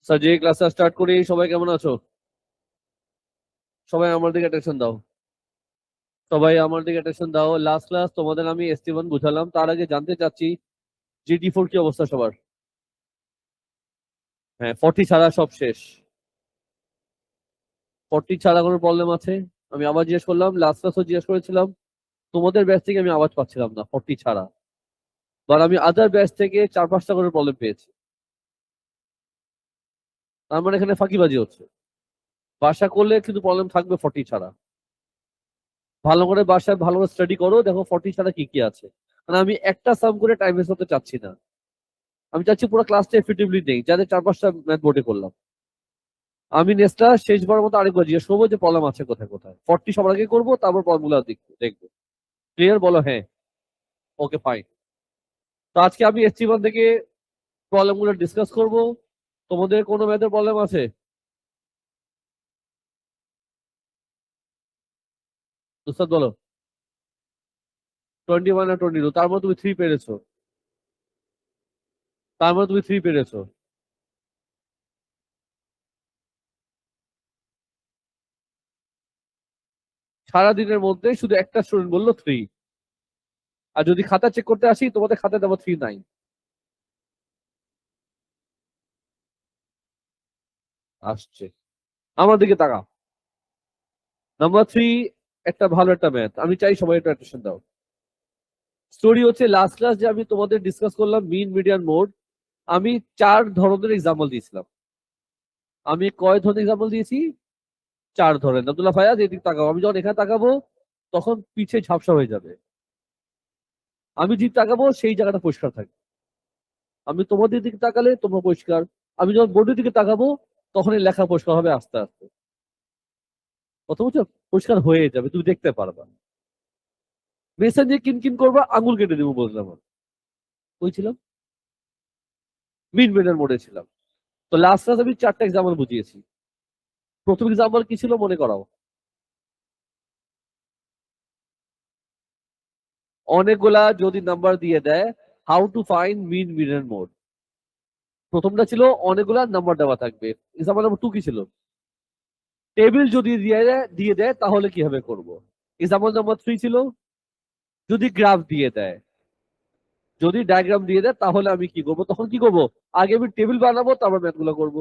Sir যে ক্লাসটা start করি, সবাই কেমন আছো? সবাই আমার দিকে অ্যাটেনশন দাও। সবাই আমার দিকে অ্যাটেনশন দাও। লাস্ট ক্লাস তোমাদের আমি ST1 বুঝালাম, তার আগে জানতে চাচ্ছি GT4 কি অবস্থা সবার? হ্যাঁ, 40 ছাড়া সব শেষ। 40 ছাড়া কোনো প্রবলেম আছে? আমি আবার জিজ্ঞেস করলাম, লাস্ট ক্লাসও জিজ্ঞেস করেছিলাম, তোমাদের ব্যাচ থেকে আমি আওয়াজ পাচ্ছিলাম না 40 ছাড়া। বাট আমি আদার ব্যাচ থেকে 4-5টা করে প্রবলেম পেয়েছি। তার মানে এখানে ফাঁকিবাজি হচ্ছে। বাসা করলে কিন্তু প্রবলেম থাকবে 40 ছাড়া। ভালো করে বাসায় ভালো করে স্টাডি করো, দেখো 40 ছাড়া কি কি আছে। মানে আমি একটা সাম করে টাইম ওয়েস্ট করতে চাচ্ছি না। আমি চাচ্ছি পুরো ক্লাসটা এফেক্টিভলি নেই, যাদের 4-5টা ম্যাথ বোর্ডে করলাম। আমি নেক্সটটা শেষবার মতো আরেকবার জিজ্ঞেস করবো যে প্রবলেম আছে কোথায় কোথায়। 40 সবার আগে করবো, তারপর প্রবলেমগুলো দেখবো। ক্লিয়ার? বলো হ্যাঁ। Okay fine. তো আজকে আমি ST1 থেকে প্রবলেমগুলো ডিসকাস করব। তোমাদের কোনো ম্যাথের প্রবলেম আছে? উস্তাদ বলো। 21 আর 22, তার মধ্যে তুমি 3 পেরেছো। তার মধ্যে তুমি 3 পেরেছো। সারাদিনের মধ্যে শুধু একটা স্টুডেন্ট বললো 3। আর যদি খাতা চেক করতে আসি, তোমাদের খাতায় দেবো 3 নাই। আসছে। আমার দিকে তাকা। নাম্বার 3, একটা ভালো একটা ম্যাথ, আমি চাই সবাই একটু অ্যাটেনশন দাও। স্টোরি হচ্ছে লাস্ট ক্লাস যে আমি তোমাদের ডিসকাস করলাম মিন মিডিয়ান মোড, আমি 4 ধরনের এক্সাম্পল দিয়েছিলাম। আমি কয় ধরনের এক্সাম্পল দিয়েছি? 4 ধরনের। আব্দুল্লাহ ফায়াজ এদিকে তাকাবো, আমি যখন এখানে তাকাবো তখন পিছে ঝাপসা হয়ে যাবে। আমি যেদিকে তাকাবো সেই জায়গাটা পরিষ্কার থাকবে। আমি তোমাদের দিকে তাকালে তোমরা পরিষ্কার। আমি যখন বোর্ডের দিকে তাকাবো তখন এই লেখা পরিষ্কার হবে আস্তে আস্তে। কথা বুঝছো? পরিষ্কার হয়ে যাবে, তুমি দেখতে পারবা। মেশিন দিয়ে কিন করবা, আঙুল কেটে দেবো বললাম। ওই ছিলাম মিন মিডিয়ান মোডে ছিলাম। তো লাস্ট ক্লাস আমি 4টা এক্সাম্পল বুঝিয়েছি। প্রথম এক্সাম্পল কি ছিল মনে করাও? অনেকগুলা যদি নাম্বার দিয়ে দেয়, how to find mean median mode. প্রথমটা ছিল অনেকগুলা নাম্বার দেওয়া থাকবে। এক্সাম্পল নাম্বার 2 কি ছিল? টেবিল যদি দিয়ে দেয় তাহলে কিভাবে করব। এক্সাম্পল নাম্বার 3 ছিল যদি গ্রাফ দিয়ে দেয়, যদি ডায়াগ্রাম দিয়ে দেয় তাহলে আমি কি করব, তখন কি করব? আগে আমি টেবিল বানাবো, তারপর ম্যাথগুলো করব।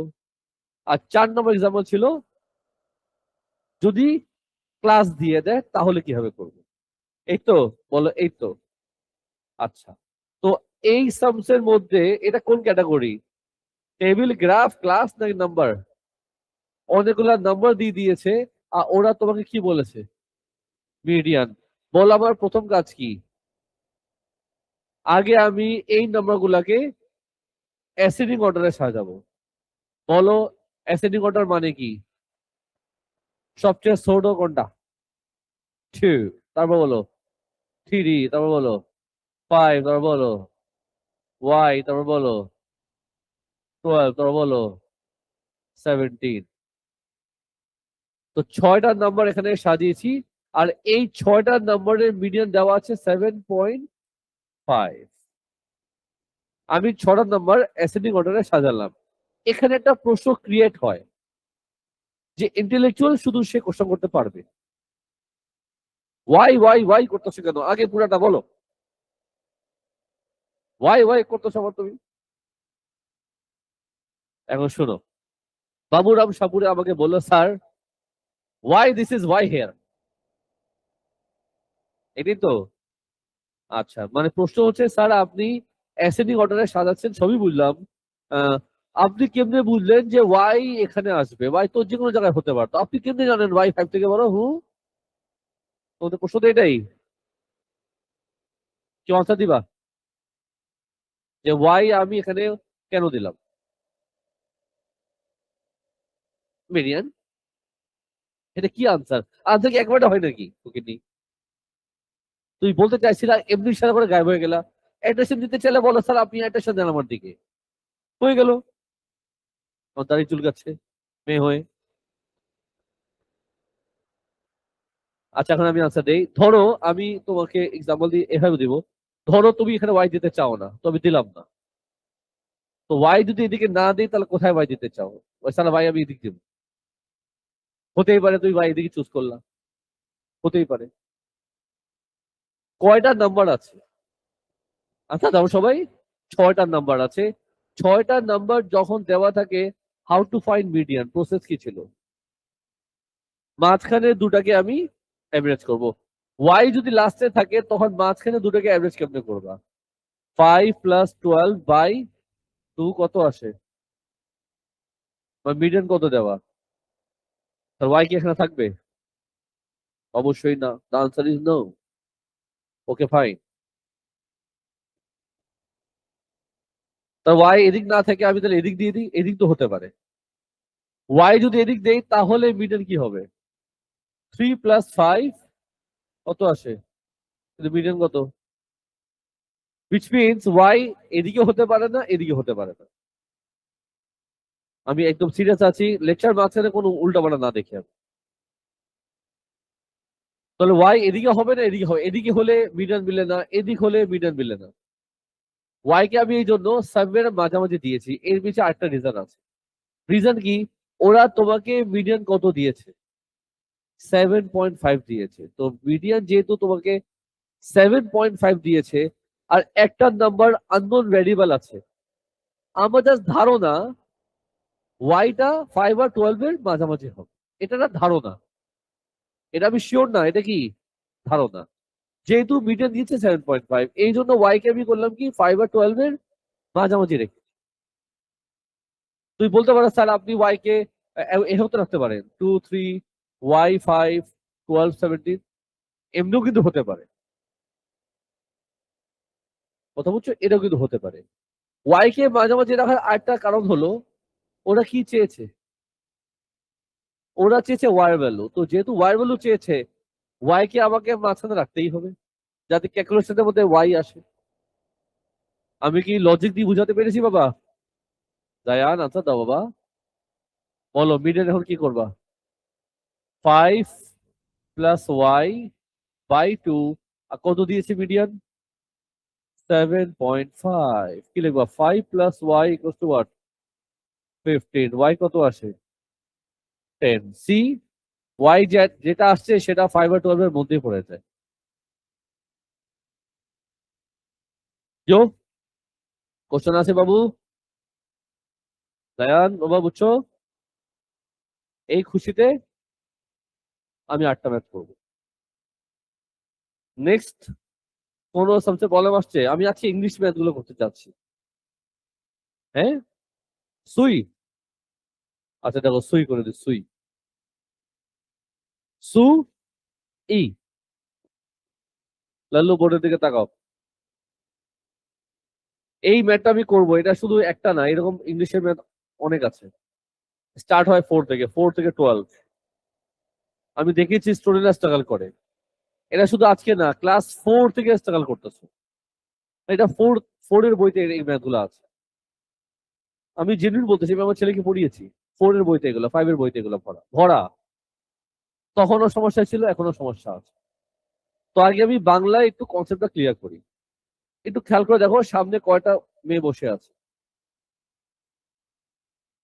আর 4 নম্বর এক্সাম্পল ছিল যদি ক্লাস দিয়ে দেয় তাহলে কিভাবে করব। এই তো, বলো এই তো। আচ্ছা, তো এই সামস এর মধ্যে এটা কোন ক্যাটাগরি? টেবিল, গ্রাফ, ক্লাস নাকি নাম্বার? অনেকগুলা নাম্বার দিয়ে দিয়েছে। আর ওরা তোমাকে কি বলেছে? মিডিয়ান। বল আমার প্রথম কাজ কি? আগে আমি এই নাম্বার গুলাকে অ্যাসেন্ডিং অর্ডারে সাজাবো। বলো অ্যাসেন্ডিং অর্ডার মানে কি? সবচেয়ে ছোট কোনটা? 2। তারপর বলো 3, তারপর বলো 5, তারপর বলো ওয়াই, তারপর বলো 12, তারপর বলো 17। তো 6টা নাম্বার এখানে সাজিয়েছি। আর এই 6টা নাম্বারের মিডিয়ান দেওয়া আছে 7.5। আমি 6টা নাম্বার অ্যাসেন্ডিং অর্ডারে সাজালাম। এখানে একটা প্রশ্ন ক্রিয়েট হয় যে ইন্টেলেকচুয়াল শুধু সে কোশ্চেন করতে পারবে। ওয়াই ওয়াই ওয়াই করতেছো কেন? আগে পুরাটা বলো। ওয়াই ওয়াই করতেছো আবার তুমি। এখন শোনো, বাবুরাম সাপুরে আমাকে বললো sir why this is why here. এটাই তো। আচ্ছা, মানে প্রশ্ন হচ্ছে স্যার আপনি অ্যাসেন্ডিং অর্ডারে সাজাচ্ছেন, সবই বুঝলাম। আহ, আপনি কেমনে বুঝলেন যে ওয়াই এখানে আসবে? ওয়াই তো যে কোনো জায়গায় হতে পারতো, আপনি কেমনে জানেন ওয়াই 5 থেকে বড়? তোমাদের প্রশ্ন তো এটাই। কি আনসার দিবা যে ওয়াই আমি এখানে কেন দিলাম? মিডিয়ান। এটা কি আনসার? আনসার কি একবারটা হয় নাকি ওকে নি? তুই বলতে চাইছিলা এমনি ইশারা করে গায়েব হয়ে গেলা। অ্যাটেনশন দিতে চাইলে বলো স্যার আপনি অ্যাটেনশন দেন আমার দিকে। হয়ে গেল। আমার দাড়ি চুলকাচ্ছে মেয়ে হয়ে। আচ্ছা, এখন আমি আনসার দেই। ধরো আমি তোমাকে এক্সাম্পল দিয়ে এভাবে দিব। ধরো তুমি এখানে ওয়াই দিতে চাও না, তো আমি দিলাম না। তো ওয়াই যদি এদিকে না দিই তাহলে কোথায় ওয়াই দিতে চাও? ওই সালা ভাই আমি এদিক দিব। হতেই পারে তুই ভাই এদিকে চুজ করলাম, হতেই পারে। কয়টা নাম্বার আছে? আচ্ছা দাও সবাই, 6টা নাম্বার আছে। 6টা নাম্বার যখন দেওয়া থাকে, how to find median process কি ছিল? মাঝখানে দুটাকে আমি অ্যাভারেজ করব। ওয়াই যদি লাস্টে থাকে তখন মাঝখানে দুটাকে অ্যাভারেজ কেমনে করবা? 5 + 12/2 কত আসে? মিডিয়ান কত দেওয়া? তার ওয়াই কি এখানে থাকবে? অবশ্যই না। The answer is no. Okay fine. তার ওয়াই এদিক না থেকে আমি তাহলে এদিক দিয়ে দিই, এদিক তো হতে পারে। ওয়াই যদি এদিক দেই তাহলে মিডিয়ান কি হবে? 3 + 5 কত আসে? কিন্তু মিডিয়ান কত? which means ওয়াই এদিকে হতে পারে না, এদিকে হতে পারে না। আমি একদম সিরিয়াস আছি, লেকচার মাঝখানে কোনো উল্টাপাল্টা না দেখে আমি। তাহলে ওয়াই এদিকে হবে না, এদিকে হবে? এদিকে হলে মিডিয়ান মিলে না, এদিক হলে মিডিয়ান মিলে না। ওয়াই কে আমি এই জন্য সামওয়্যার মাঝামাঝি দিয়েছি, এর পিছনে আরেকটা রিজন আছে। রিজন কি? ওরা তোমাকে মিডিয়ান কত দিয়েছে? 7.5 দিয়েছে। তো মিডিয়ান যেহেতু তোমাকে 7.5 দিয়েছে, আর একটা নাম্বার আননোন ভ্যারিয়েবল আছে, আমার জাস্ট ধারণা ওয়াইটা 5 আর 12 এর মাঝামাঝি হবে। এটা না ধারণা, এটা আমি শিওর না। এটা কি ধারণা? যেহেতু মিডিয়ান দিয়েছে 7.5, এই জন্য ওয়াই কে আমি করলাম কি 5 আর 12 এর মাঝামাঝি রেখে। তুই বলতে পারো স্যার আপনি ওয়াই কে এভাবে তো রাখতে পারেন 2 3 ওয়াই 5 12 17, এমনিও কিন্তু হতে পারে। কথা বলছো, এটাও কিন্তু হতে পারে। ওয়াই কে মাঝামাঝি রাখার আরেকটা কারণ হলো ওরা কি চেয়েছে? ওরা চেয়েছে ওয়ার ভ্যালু। তো যেহেতু ওয়ার ভ্যালু চেয়েছে, ওয়াই কে আমাকে মাঝখানে রাখতেই হবে যাতে ক্যালকুলেশনের মধ্যে ওয়াই আসে। আমি কি লজিক দিয়ে বুঝাতে পেরেছি বাবা? জায়ান আনসার দাও বাবা। বলো মিডিয়ান এখন কি করবা? 5 + y/2। আর কত দিয়েছে মিডিয়ান? 7.5। কি লিখবা? 5 + y = what? 15। ওয়াই কত আসে? 10। সি, ওয়াই যেটা আসছে সেটা 5 আর 12 এর মধ্যেই পড়ে যায়। জো কোশ্চেন আছে বাবু? জায়ান বাবা বুঝছো? এই খুশিতে আমি 8টা ম্যাথ করবো। নেক্সট কোন সাবজেক্ট প্রবলেম আসছে? আমি আজকে ইংলিশ ম্যাথ গুলো করতে চাচ্ছি। হ্যাঁ, সুই। আচ্ছা দেখো সুই করে দিই, সুই। সু ই। লাল্লু বোর্ডের দিকে তাকাও। এই ম্যাথটা আমি করবো, এটা শুধু একটা না, এরকম ইংলিশের ম্যাথ অনেক আছে। স্টার্ট হয় 4 থেকে 12। আমি দেখেছি স্টুডেন্টরা স্ট্রাগল করে। এটা শুধু আজকে না, ক্লাস 4 থেকে স্ট্রাগল করতেছে। এটা 4 এর বইতে এই ম্যাথ গুলো আছে। আমি জেনুইন বলতেছি, আমি আমার ছেলেকে পড়িয়েছি। 4 এর বইতে এগুলো, 5 এর বইতে এগুলো ভরা ভরা। তখনও সমস্যা ছিল, এখনো সমস্যা আছে। তো আগে আমি বাংলায় একটু কনসেপ্টটা ক্লিয়ার করি। একটু খেয়াল করে দেখো সামনে কয়টা মেয়ে বসে আছে।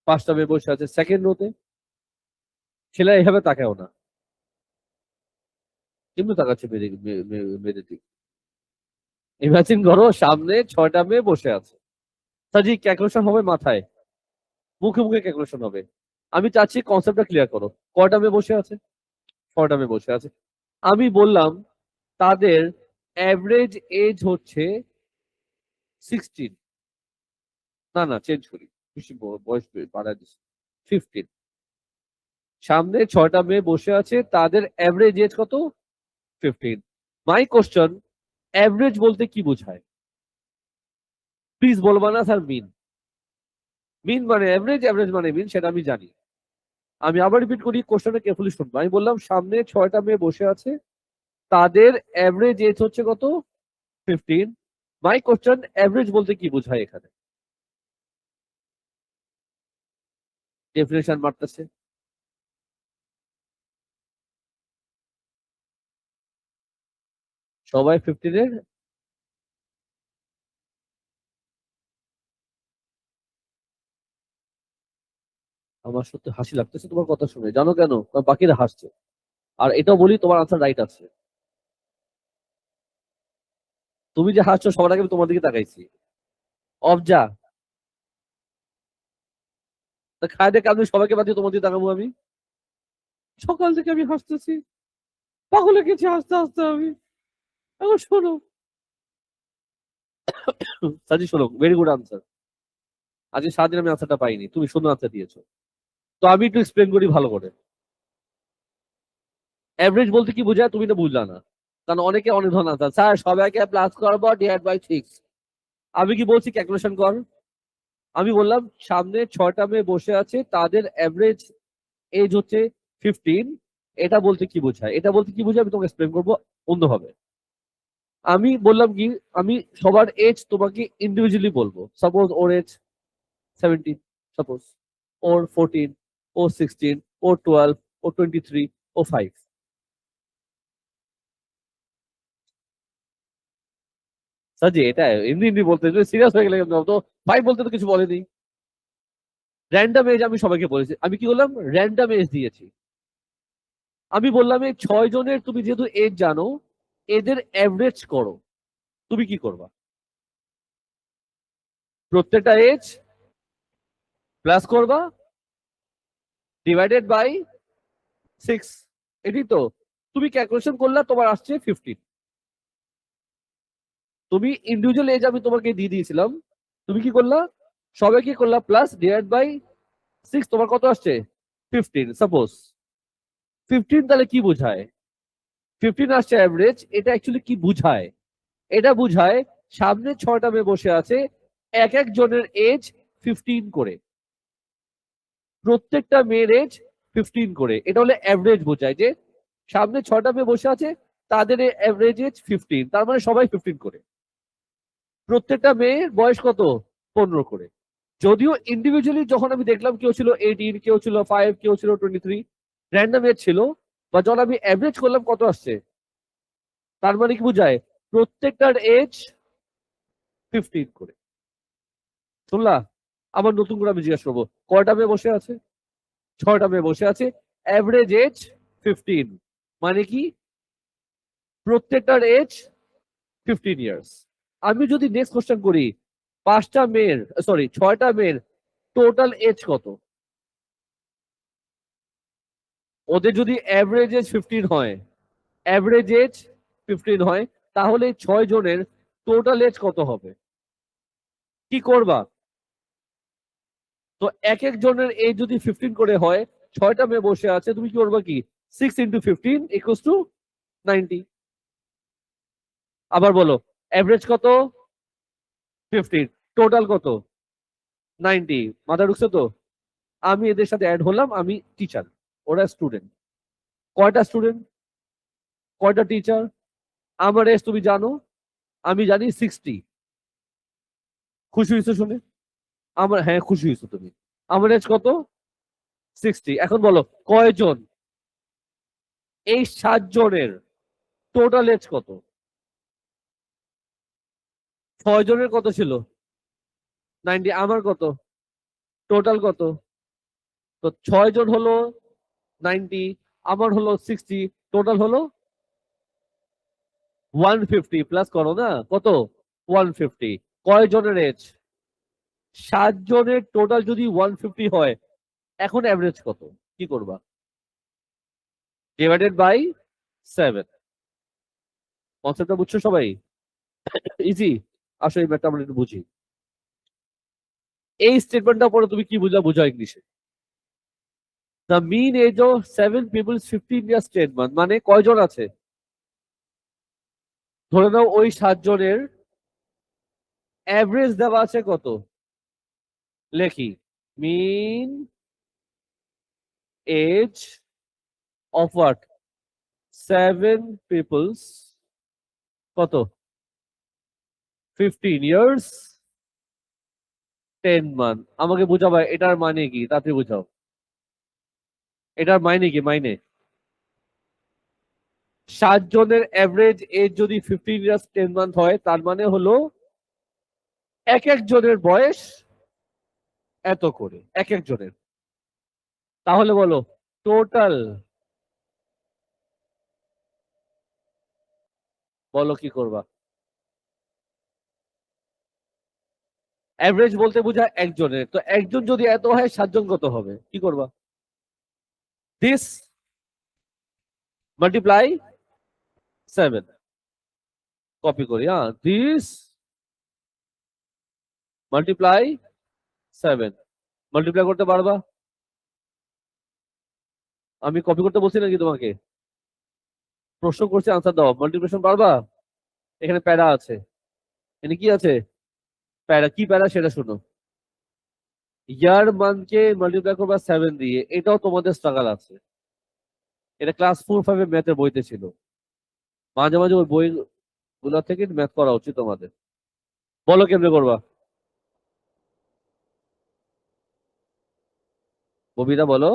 5টা মেয়ে বসে আছে সেকেন্ড রোতে। ছেলে এভাবে তাকাও না, কেমনি তাকাচ্ছে মেয়েদের দিকে? ইমাজিন করো সামনে 6টা মেয়ে বসে আছে। সাজি ক্যালকুলেশন হবে মাথায়, মুখে মুখে ক্যালকুলেশন হবে। আমি চাচ্ছি কনসেপ্টটা ক্লিয়ার করো। কয়টা মেয়ে বসে আছে? 6টা মেয়ে বসে আছে। আমি বললাম তাদের অ্যাভারেজ এজ হচ্ছে 16। না না, চেঞ্জ করি, বেশি বয়স বাড়ায় দিচ্ছি, 15। সামনে 6টা মেয়ে বসে আছে, তাদের অ্যাভারেজ এজ কত? 15। মাই কোশ্চেন, অ্যাভারেজ বলতে কি বোঝায়? প্লিজ বলবা না স্যার মিন। মিন মানে অ্যাভারেজ, অ্যাভারেজ মানে মিন, সেটা আমি জানি। আমি আবার রিপিট করি, কোশ্চেনটা কেয়ারফুলি শুনবো। আমি বললাম সামনে 6টা মেয়ে বসে আছে, তাদের অ্যাভারেজ এজ হচ্ছে কত? 15। মাই কোশ্চেন, অ্যাভারেজ বলতে কি বোঝায় এখানে? ডেফিনেশন মারতেছে। সবাই 15 এর আমার সত্যি হাসি লাগতেছে তোমার কথা শুনে, জানো কেন? কারণ বাকিরা হাসছে। আর এটাও বলি, তোমার আনসার রাইট আছে। তুমি যে হাসছো সবার আগে আমি তোমার দিকে তাকাইছি। অবজা, তা খায় দেখে আমি সবাইকে বাদ দিয়ে তোমার দিকে তাকাবো আমি? সকাল থেকে আমি হাসতেছি, পাগলে গেছি হাসতে হাসতে আমি। এখন শোনো, সাজি শোনো, ভেরি গুড আনসার। আজকে সারাদিন আমি আনসারটা পাইনি, তুমি সুন্দর আনসার দিয়েছো। তো আমি একটু এক্সপ্লেন করি ভালো করে। এভারেজ বলতে কি বোঝায় তুমি তো বুঝলা না, কারণ অনেকে অনেক ধরনের আনসার, স্যার সবাইকে প্লাস করবো ডিভাইড বাই 6। আমি কি বলছি ক্যালকুলেশন কর? আমি বললাম সামনে 6টা মেয়ে বসে আছে, তাদের এভারেজ এজ হচ্ছে 15। এটা বলতে কি বোঝায়, এটা বলতে কি বোঝায় আমি তোমাকে এক্সপ্লেন করবো অন্যভাবে। আমি বললাম কি, আমি সবার এজ তোমাকে ইন্ডিভিজুয়ালি বলবো। সাপোজ ওর এজ 17, সাপোজ ওর 14, ও 16, ও 12, ও 23, ও 5। সাজি এটা এমনি এমনি বলতে, সিরিয়াস হয়ে গেলে তো 5 বলতে তো কিছু বলেনি। র্যান্ডম এজ আমি সবাইকে বলেছি, আমি কি বললাম র্যান্ডম এজ দিয়েছি। আমি বললাম এই 6 জনের তুমি যেহেতু এজ জানো, এদের অ্যাভারেজ করো। তুমি কি করবা? প্রত্যেকটা এজ প্লাস করবা ডিভাইডেড বাই 6। এটি তো তুমি ক্যালকুলেশন করলে তোমার আসছে 15। তুমি ইন্ডিভিজুয়াল এজ আমি তোমাকে দিয়ে দিয়েছিলাম, তুমি কি করলা? সবাইকে করলা প্লাস ডিভাইড বাই 6, তোমার কত আসছে? 15 সাপোজ। 15 তাহলে কি বোঝায়? 15 আসছে অ্যাভারেজ। এটা অ্যাকচুয়ালি কি বুঝায়? এটা বুঝায় সামনে 6টা মেয়ে বসে আছে, এক এক জনের এজ 15 করে, প্রত্যেকটা মেয়ের এজ 15 করে। এটা হলে অ্যাভারেজ বোঝায় যে সামনে 6টা মেয়ে বসে আছে, তাদের অ্যাভারেজ এজ 15, তার মানে সবাই 15 করে। প্রত্যেকটা মেয়ের বয়স কত? 15 করে। যদিও ইন্ডিভিজুয়ালি যখন আমি দেখলাম কেউ ছিল 18, কেউ ছিল 5, কেউ ছিল 23, র্যান্ডম এজ ছিল, বা যখন আমি অ্যাভারেজ করলাম কত আসছে, তার মানে কি বোঝায় প্রত্যেকটার এজ 15 করে। শুনলা? আবার নতুন করে আমি জিজ্ঞাসা করবো, কয়টা মেয়ে বসে আছে? 6টা মেয়ে বসে আছে, অ্যাভারেজ এজ 15, মানে কি প্রত্যেকটার এজ 15 ইয়ার্স। আমি যদি নেক্সট কোশ্চেন করি, 5টা মেয়ের, সরি 6টা মেয়ের টোটাল এজ কত? ওদের যদি অ্যাভারেজ এজ 15 হয়, অ্যাভারেজ এজ 15 হয়, তাহলে 6 জনের টোটাল এজ কত হবে? কি করবা? তো এক এক জনের এজ যদি 15 করে হয়, 6টা মেয়ে বসে আছে, তুমি কি করবা? কি 6 ইন্টু 15 ইকুয়ালস টু 90। আবার বলো, অ্যাভারেজ কত? 15, টোটাল কত? 90। মাথা ঢুকছে তো? আমি এদের সাথে অ্যাড হলাম, আমি টিচার, ওরা স্টুডেন্ট। কয়টা স্টুডেন্ট, কয়টা টিচার? আমার এজ তুমি জানো, আমি জানি 60। খুশি হয়েছো শুনে? আমার, হ্যাঁ খুশি হয়েছো তুমি। আমার এজ কত? 60। এখন বলো কয়জন? এই 7 জনের টোটাল এজ কত? 6 জনের কত ছিল? 90। আমার কত? টোটাল কত? তো 6 জন হলো 90, আমার হলো 60, টোটাল হলো 150। প্লাস করো না, কত? 150। কয় জনের এজ? 7 জনের টোটাল যদি 150 হয়, এখন অ্যাভারেজ কত? কি করবা? Divided by 7। কনসেপ্টটা বুঝছো সবাই? ইজি। আসলে এই ম্যাথটা আমরা একটু বুঝি। এই স্টেটমেন্টটা পরে তুমি কি বুঝলা বুঝাও ইংলিশে। The mean age of 7 people 15 years 10 month, মানে কয়জন আছে? ধরে নাও ওই 7 জনের অ্যাভারেজ দেওয়া আছে কত? লেখি, মিন এজ অফ হোয়াট 7 পিপলস, কত? 15 ইয়ার্স 10 মান্থ। আমাকে বুঝাবা এটার মানে কি, তাতে বুঝাও। এটার মাইনে কি? মাইনে 7 জনের অ্যাভারেজ এজ যদি 15 ইয়ার্স 10 মান্থ হয়, তার মানে হলো এক এক জনের বয়স এত করে, এক এক জনের। তাহলে বলো টোটাল, বলো কি করবা? অ্যাভারেজ বলতে বোঝায় একজনের, তো একজন যদি এত হয় 7 জন কত হবে, কি করবা? দিস মাল্টিপ্লাই 7, কপি করি, হ্যাঁ, দিস মাল্টিপ্লাই 7, মাল্টিপ্লাই করতে পারবা? আমি কপি করতে বলছি নাকি তোমাকে? প্রশ্ন করছি, আনসার দাও। মাল্টিপ্লিকেশন পারবা? এখানে প্যারা আছে, এখানে কি আছে? প্যারা, কি প্যারা সেটা শুনো। ইয়ার মানকে মাল্টিপ্লাই করবা 7 দিয়ে, এটাও তোমাদের স্ট্রাগল আছে। এটা ক্লাস 4-5 ম্যাথের বইতে ছিল। মাঝে মাঝে ওই বই গুলা থেকে ম্যাথ করা উচিত তোমাদের। বলো কেমনে করবা? ববিতা বলো।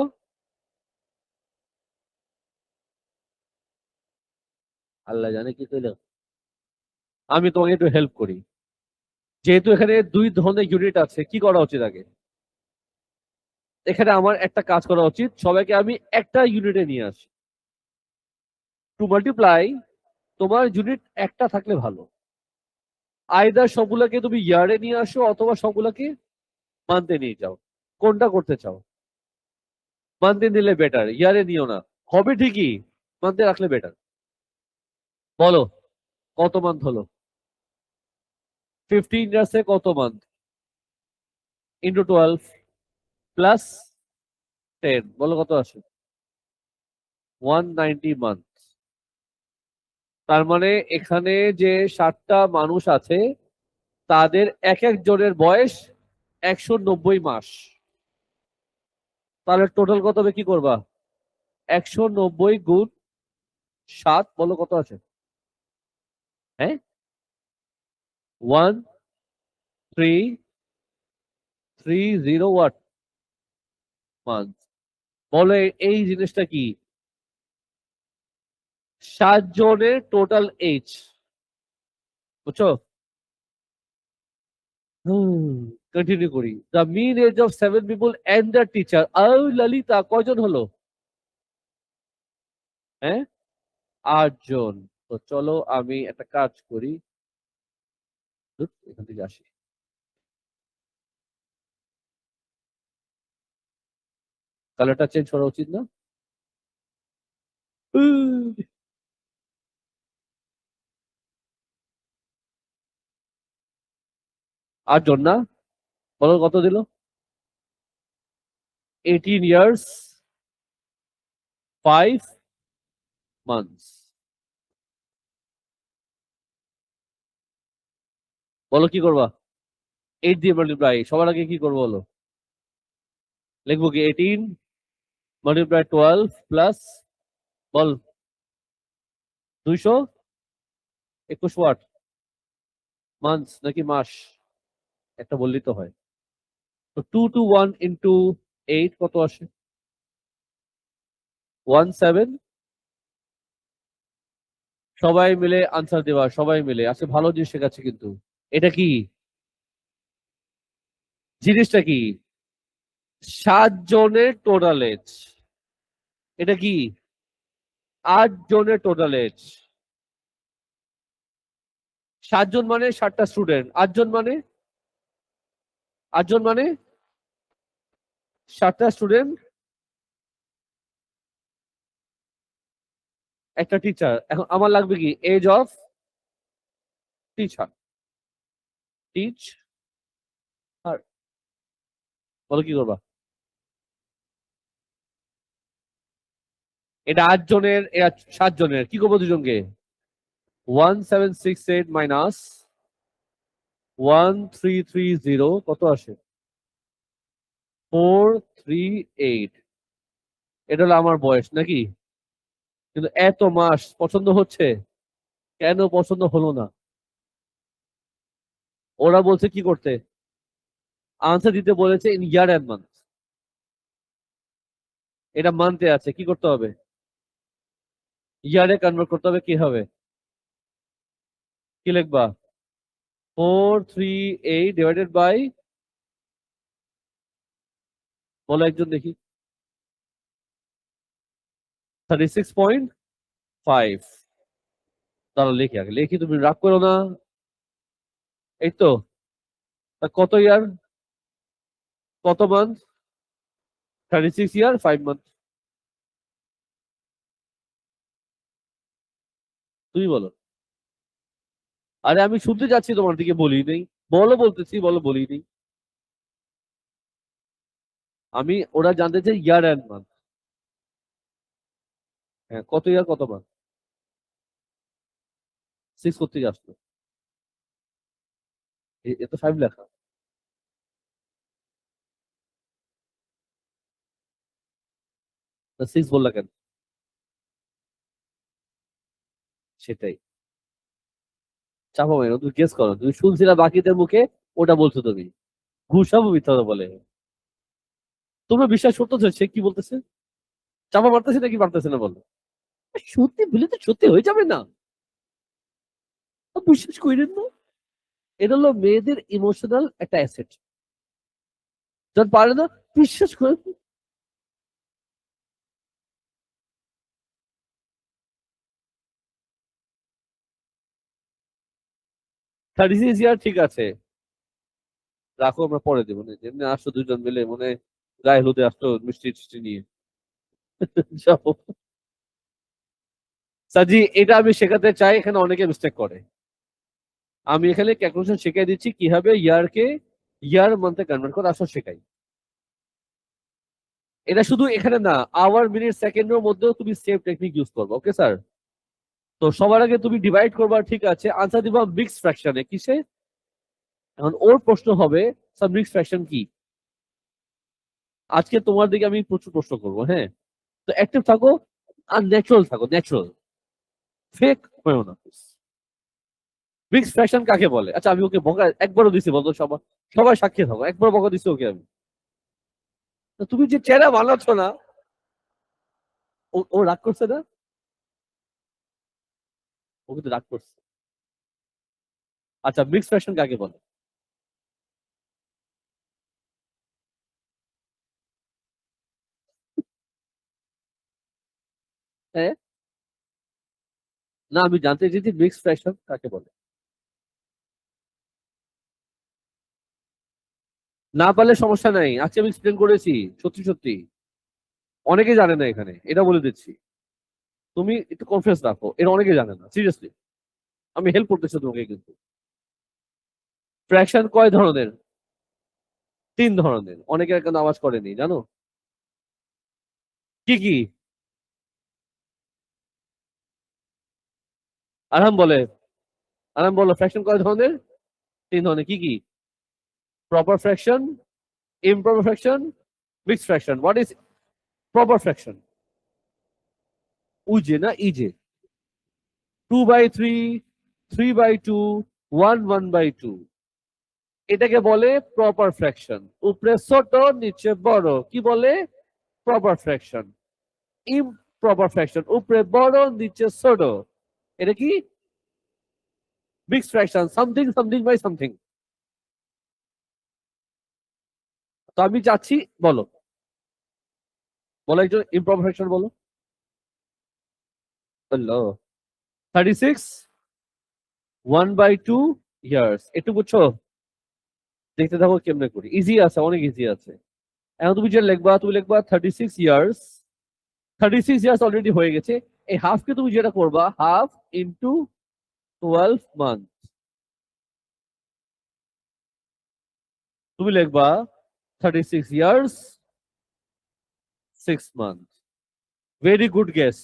আল্লাহ জানে কি কইলো। আমি তোমাকে একটু হেল্প করি। যেহেতু এখানে দুই ধরনের ইউনিট আছে, কি করা উচিত আগে? এখানে আমার একটা কাজ করা উচিত, সবাইকে আমি একটা ইউনিটে নিয়ে আসি। টু মাল্টিপ্লাই, তোমার ইউনিট একটা থাকলে ভালো। আইদার সবগুলোকে তুমি ইয়ারে নিয়ে আসো অথবা সবগুলোকে মান্থে নিয়ে যাও। কোনটা করতে চাও? মান্থে নিলে বেটার, ইয়ারে নিও না। হবে ঠিকই, মান্থে রাখলে বেটার। বলো কত মান্থ হলো? 15 ইয়ার্সে কত মান্থ? ইন্টু 12 প্লাস 10, বলো কত আসে? 190 মান্থ। তার মানে এখানে যে 60টা মানুষ আছে, তাদের এক একজনের বয়স 190 মাস। তাহলে টোটাল কত হবে, কি করবা? 190 গুণ 7, বলো কত আছে? হ্যাঁ, 1330 মান্থ। বলো এই জিনিসটা কি? 7 জনের টোটাল এজ, বুঝছো? কন্টিনিউ করি। The mean age of 7 people and the teacher. Lalita, কয়জন হলো? হ্যাঁ, 8 জন। তো চলো আমি একটা কাজ করি, এখান থেকে আসি। কালারটা চেঞ্জ করা উচিত না? উম, 8 জন না? বলো কত দিল? 18 ইয়ার্স 5 মান্থস। বলো কি করবা? 8 দিয়ে মাল্টিপ্লাই, সবার আগে কি করবো বলো? লিখবো কি? 18 × 12 প্লাস, বল, 221 মান্থস নাকি মাস? একটা বললেই তো হয়। তো 2 to 1 × 8 কত আসে? 17। সবাই মিলে আনসার দেওয়া, সবাই মিলে। আচ্ছা, ভালো জিনিস শেখাচ্ছে কিন্তু। এটা কি? জিনিসটা কি? 7 জনের টোটাল এজ। এটা কি? 8 জনের টোটাল এজ। 7 জন মানে 60টা স্টুডেন্ট, 8 জন মানে, 8 জন মানে 60টা স্টুডেন্ট, একটা টিচার। এখন আমার লাগবে কি? এজ অফ টিচার, টিচ আর, বলো কি করবা? এটা 8 জনের, 7 জনের, কি করবো দুজনকে? 1768 মাইনাস 1330, কত আসে? 438। এটা হলো আমার বয়স নাকি? কিন্তু এত মাস পছন্দ হচ্ছে, কেন পছন্দ হলো না? ওরা বলছে কি করতে? আনসার দিতে বলেছে ইন ইয়ার এন্ড মান্থ। এটা মান্থে আছে, কি করতে হবে? ইয়ারে কনভার্ট করতে হবে। কি হবে? কি লিখবা? 438 ডিভাইডেড বাই, বলো একজন দেখি। 36.5। দাঁড়া লিখি আগে, লিখি, তুমি রাগ করো না। এই তো। কত ইয়ার, কত মান্থ? 36 ইয়ার 5 মান্থ। তুমি বলো। আরে আমি শুনতে যাচ্ছি, তোমার দিকে বলি নেই। বলো বলতেছি, বলো বলি নেই। ওরা জানতে চাই ইয়ার অ্যান্ড মান্থ। হ্যাঁ, কত ইয়ার কত মান্থ? 6 কোথেকে আসলো? এ তো 5 লেখা। 6 বললা কেন? সেটাই। চাপা মেরো, তুমি গেস করো, তুমি শুনছিলা বাকিদের মুখে, ওটা বলছো তুমি। ঘুষাবো মিথ্যা কথা বলে। তোমরা বিশ্বাস করতেছো সে কি বলতেছে? চাপা মারতেছে নাকি মারতেছে না বলো? সত্যি বলে তো সত্যি হয়ে যাবে না? বিশ্বাস করেন না? এটা হলো মেয়েদের ইমোশনাল একটা অ্যাসেট। যখন পারে না, বিশ্বাস করেন। 36 ইয়ার ঠিক আছে, রাখো, আমরা পরে দেবো না, যেমনি আসছো দুজন মিলে মনে হয় গায়ে হলুদে আসতো মিষ্টি টিষ্টি নিয়ে। যাও। সাজি, এটা আমি শেখাতে চাই, এখানে অনেকে মিস্টেক করে। আমি এখানে ক্যালকুলেশন শিখিয়ে দিচ্ছি কিভাবে ইয়ারকে ইয়ার মান্থে কনভার্ট করে আসলে শেখাই। এটা শুধু এখানে না, আওয়ার মিনিট সেকেন্ডের মধ্যেও তুমি সেম টেকনিক ইউজ করবে। Okay sir? তো সবার আগে তুমি ডিভাইড করবা, ঠিক আছে, আনসার দিবা মিক্স ফ্র্যাকশনে। কিসে? এখন ওর প্রশ্ন হবে, স্যার মিক্স ফ্র্যাকশন কি? আজকে তোমার দিকে আমি প্রচুর প্রশ্ন করবো, হ্যাঁ? তো অ্যাক্টিভ থাকো, আর ন্যাচুরাল থাকো, ন্যাচুরাল, ফেক হয়েও না। মিক্স ফ্র্যাকশন কাকে বলে? আচ্ছা, আমি ওকে বকা একবারও দিছি বলতো, সবাই সবাই সাক্ষী থাকো, একবার বকা দিছি ওকে আমি। তো তুমি যে চেহারা বানাচ্ছ না, ও রাগ করছে না? ও কিন্তু রাগ করছে। আচ্ছা, মিক্স ফ্র্যাকশন কাকে বলে? হ্যাঁ, না, আমি জানতে চাইছি মিক্স ফ্র্যাকশন কাকে বলে। না পারলে সমস্যা নাই, আজকে আমি এক্সপ্লেন করেছি। সত্যি সত্যি অনেকে জানে না, এখানে এটা বলে দিচ্ছি। তুমি একটু কনফিডেন্স রাখো, এটা অনেকে জানে না, সিরিয়াসলি। আমি হেল্প করতেছি তোমাকে কিন্তু। ফ্র্যাকশন কয় ধরনের? 3 ধরনের, অনেকের কেন আওয়াজ করেনি জানো? কি কি? আরাম বলে, আরাম বলো, ফ্র্যাকশন কয় ধরনের? 3 ধরনের, কি কি? Proper fraction, improper fraction, mixed fraction. What is proper fraction? উজে না ইজে? 2/3, 3/2, 1/2। এটাকে বলে প্রপার ফ্র্যাকশন। উপরে ছোট, নিচে বড়, কি বলে? Proper fraction. ইমপ্রপার ফ্র্যাকশন, উপরে বড় নিচে ছোট, এটা কি? Mixed fraction, something something by something. তো আমি চাচ্ছি, বলো, বলো একজন ইমপ্রপার ফ্র্যাকশন বলো। বললো 36 1/2 ইয়ার্স, একটু বুঝছো? দেখতে থাকো কেমনে করি, ইজি আছে, অনেক ইজি আছে। এখন তুমি যেটা লিখবা, তুমি লিখবা 36 ইয়ার্স। 36 ইয়ার্স অলরেডি হয়ে গেছে। এই হাফকে তুমি যেটা করবা, হাফ ইন্টু 12 মান্থ। তুমি লিখবা 36 years 6 month. Very good guess.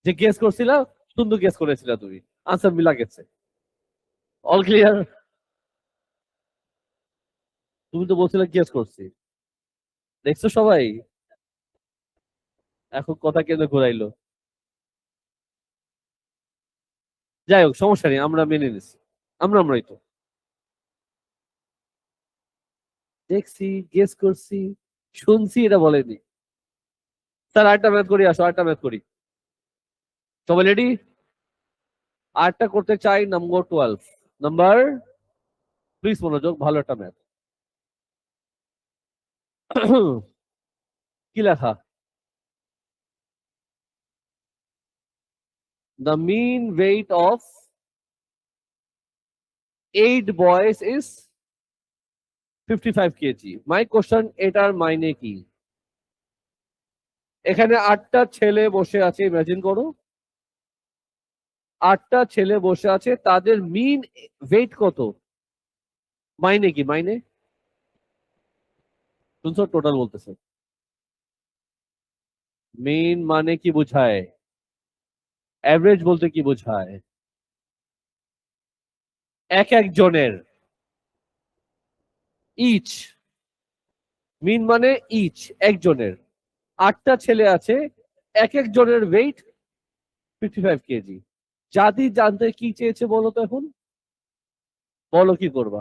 যে গেস করছিলা, সুন্দর গেস করেছিলা তুমি, আনসার মিলা গেছে। All clear? তুমি তো বলছিলে গেস করছি। দেখছো সবাই? এখন কথা কেন ঘুরাইলো? যাই হোক, সমস্যা নেই, আমরা মেনে নিছি। আমরাই তো দেখছি, গেস করছি, শুনছি, এটা বলেনি। স্যার আরেকটা ম্যাথ করি, আসো আরেকটা ম্যাথ করি। সবাই রেডি? আরেকটা করতে চাই, নাম্বার 12। নাম্বার, প্লিজ মনোযোগ, ভালো একটা ম্যাথ। কি লেখা? The mean weight of 8 boys is 55 kg. My question, এটার মাইনে কি? এখানে 8টা ছেলে বসে আছে, ইমাজিন করো 8টা ছেলে বসে আছে, তাদের মিন ওয়েট কত? মাইনে কি? মাইনে শুনছো? টোটাল বলতেছে। মিন মানে কি বোঝায়? অ্যাভারেজ বলতে কি বোঝায়? এক একজনের, ইচ। মিন মানে ইচ, একজনের। 8টা ছেলে আছে, এক একজনের ওয়েট 55 কেজি। জাতি জানতে কি চেয়েছে বলো তো এখন? বলো কি করবা?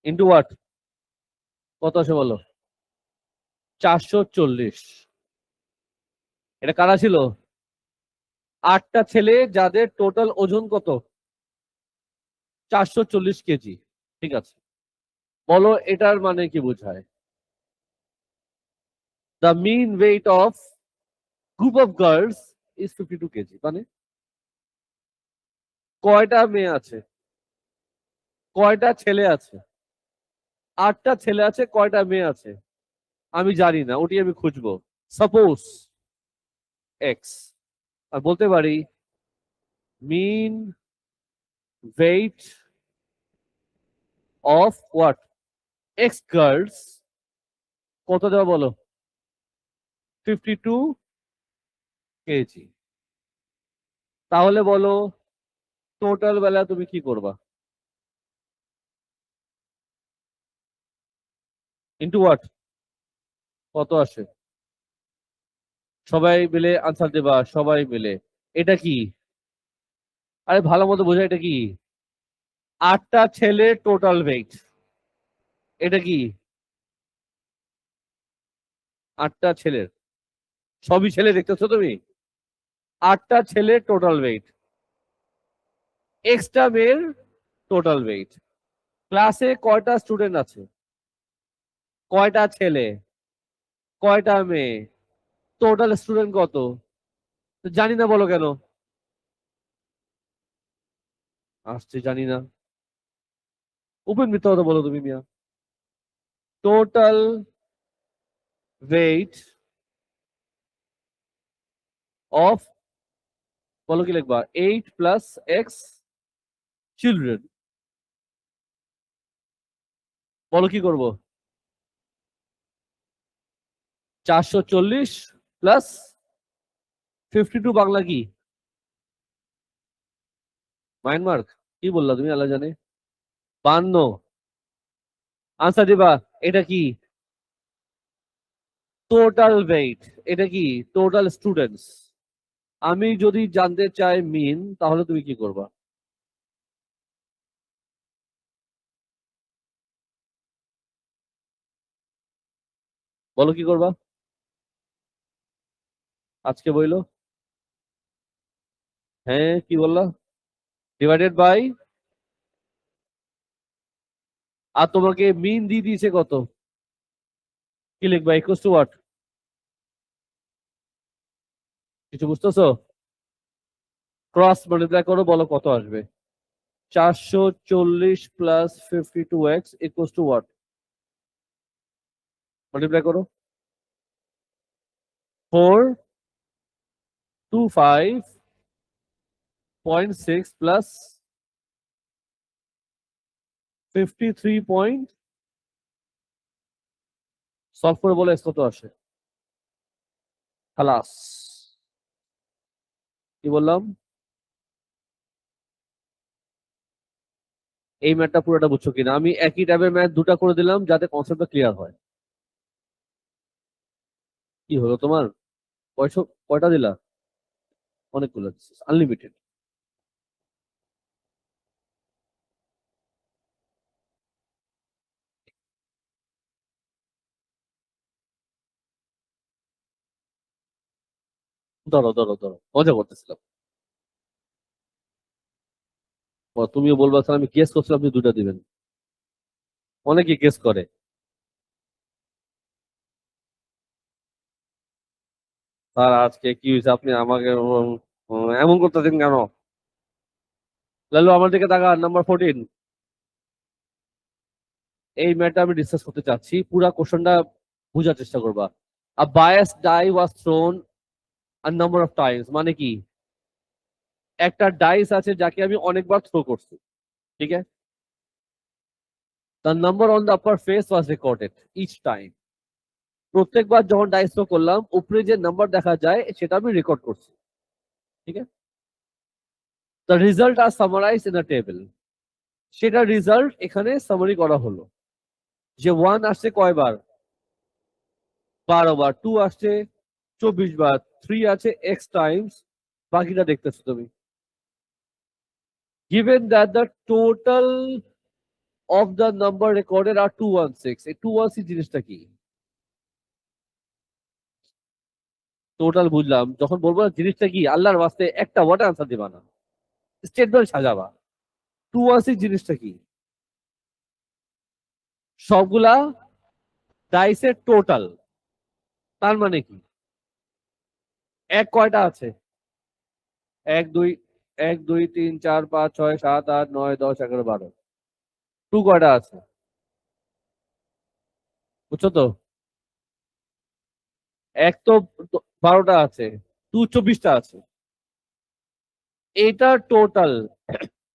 Into what? কত আছে বলো? 440। এটা কারা ছিল? 8টা ছেলে, যাদের টোটাল ওজন কত? 440 কেজি। ঠিক আছে, বলো এটার মানে কি বোঝায়? The mean weight of group of girls is 52 kg. মানে কয়টা মেয়ে আছে? কয়টা ছেলে আছে? 8টা ছেলে আছে, কয়টা মেয়ে আছে? আমি জানি না, ওটি আমি খুঁজবো। সাপোজ এক্স, আর বলতে পারি mean weight of what X girls কত দেওয়া বলো? 52 কেজি। তাহলে বলো টোটাল বেলা তুমি কি করবা? Into what? কত আসে? সবাই মিলে আনসার দেবা, সবাই মিলে। এটা কি? আরে ভালো মতো বোঝা, এটা কি? 8টা ছেলে টোটাল ওয়েট। এটা কি? 8টা ছেলের, সবই ছেলে দেখতেছো তুমি? 8টা ছেলে টোটাল ওয়েট, এক্সট্রা মেয়ের টোটাল ওয়েট। ক্লাসে কয়টা স্টুডেন্ট আছে? কয়টা ছেলে? কয়টা মেয়ে? টোটাল স্টুডেন্ট কত? তো জানি না বলো কেন? আসছে জানি না, ওপেন মিথ্যা কথা বলো তুমি মিয়া। টোটাল ওয়েট অফ, বলো কি লিখবা? 8 প্লাস এক্স চিলড্রেন। বলো কি করব? 440 প্লাস 52 বাংলা কি? মায়ানমার? কি বললা তুমি আল্লাহ জানে? 52। আনসার দিবা। এটা কি? Total wait. এটা কি? Total students. আমি যদি জানতে চাই মিন, তাহলে তুমি কি করবা? বলো কি করবা? আজকে বইলো। হ্যাঁ, কি বললা? ডিভাইডেড বাই, আর তোমাকে মিন দিয়ে দিয়েছে কত? কি লিখবা? Equals to what? কিছু বুঝতেছো? ক্রস মাল্টিপ্লাই করো, বলো কত আসবে? 440 plus 52x equals to what? Multiply করো। 425.6 প্লাস 53 পয়েন্ট, সলভ করে বলে কত আসে? খালাস। কি বললাম? এই ম্যাথটা পুরোটা বুঝছো কিনা? আমি একই টাইপের ম্যাথ দুটা করে দিলাম যাতে কনসেপ্টটা ক্লিয়ার হয়। কি হলো তোমার? কয়শো? কয়টা দিলা? অনেকগুলো, আনলিমিটেড। ধরো ধরো ধরো, মজা করতেছিলাম। তুমিও বলবা স্যার আমি গেস করছিলাম আপনি দুটা দিবেন। অনেকে গেস করে। স্যার আজকে কি হয়েছে আপনি আমাকে এমন করতেছেন কেন? লালু আমার দিকে তাকা, নাম্বার 14। এই ম্যাটটা আমি ডিসকাস করতে চাচ্ছি, পুরা কোশ্চেনটা বোঝার চেষ্টা করবা। A bias die was thrown a number of times, মানে কি? একটা ডাইস আছে যাকে আমি অনেকবার থ্রো করছি, ঠিক আছে? The number on the upper face was recorded each time. প্রত্যেকবার যখন ডাইস থ্রো করলাম উপরে যে নাম্বার দেখা যায় সেটা আমি রেকর্ড করছি, ঠিক আছে? The result are summarise in a table. সেটা রেজাল্ট এখানে সামারি করা হলো। যে 1 আসছে কয়বার? 12 বার। 2 আসছে 24 বার। 3 আছে x টাইমস, বাকিটা দেখতেছো তুমি। Given that the total of the number recorded are 216, এই 216 জিনিসটা কি? টোটাল বুঝলাম, যখন বলবো না জিনিসটা কি, আল্লাহর ওয়াস্তে একটা ওয়ার্ডে আনসার দিবা না, স্টেটমেন্ট সাজাবা। 216 জিনিসটা কি? সবগুলা ডাইসের টোটাল। তার মানে কি? এক কয়টা আছে? 1 2 1 2 3 4 5 6 7 8 9 10 11 12। 2 কয়টা আছে? বুঝছো তো? এক তো 12টা আছে, 2 24টা আছে। এটার টোটাল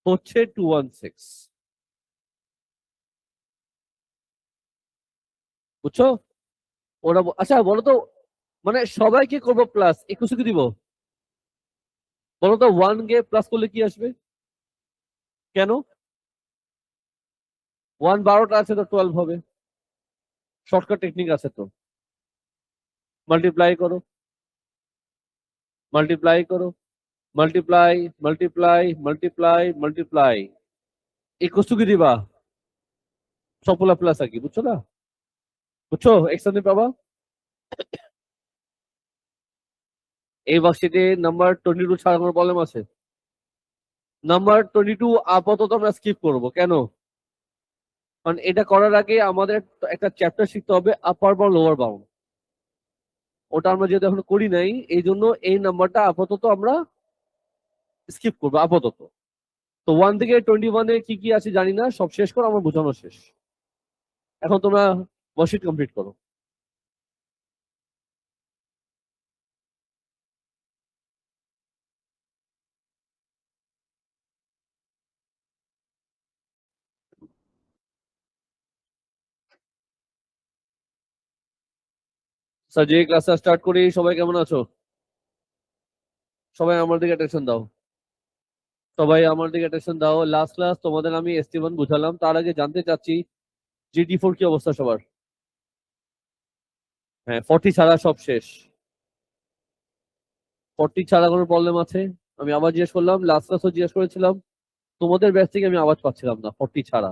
হচ্ছে 216। বুঝছো? ওরা আচ্ছা বলো তো, মানে সবাইকে করবো প্লাস 21 কি দিব? বলো তো 1 কে প্লাস করলে কি আসবে? কেন? 1 12টা আছে তো 12 হবে। শর্টকাট টেকনিক আছে তো। মাল্টিপ্লাই করো, মাল্টিপ্লাই করো, মাল্টিপ্লাই, মাল্টিপ্লাই, মাল্টিপ্লাই, মাল্টিপ্লাই। 21 কি দিবা? সবগুলা প্লাস আর কি, বুঝছো না? বুঝছো? এক্সামে পাবা। এই ওয়ার্কশিটে নাম্বার 22 ছাড়া কোনো প্রবলেম আছে? নাম্বার 22 আপাতত আমরা স্কিপ করব, কেন? কারণ এটা করার আগে আমাদের একটা চ্যাপ্টার শিখতে হবে, আপার বা লোয়ার বাউন্ড। ওটা আমরা যেহেতু এখন করি নাই, এই জন্য এই নাম্বারটা আপাতত আমরা স্কিপ করবো আপাতত। তো 1 থেকে 21-এ কি কি আছে জানি না, সব শেষ করো, আমার বোঝানো শেষ। এখন তোমরা ওয়ার্কশিট কমপ্লিট করো। স্যার যে ক্লাসটা স্টার্ট করি, সবাই কেমন আছো? সবাই আমার দিকে অ্যাটেনশন দাও। সবাই আমার দিকে অ্যাটেনশন দাও। লাস্ট ক্লাস তোমাদের আমি ST1 বুঝালাম, তার আগে জানতে চাচ্ছি GT4 কি অবস্থা সবার? হ্যাঁ, 40 ছাড়া সব শেষ। 40 ছাড়া কোনো প্রবলেম আছে? আমি আবার জিজ্ঞেস করলাম, লাস্ট ক্লাসও জিজ্ঞেস করেছিলাম, তোমাদের ব্যাচ থেকে আমি আওয়াজ পাচ্ছিলাম না 40 ছাড়া।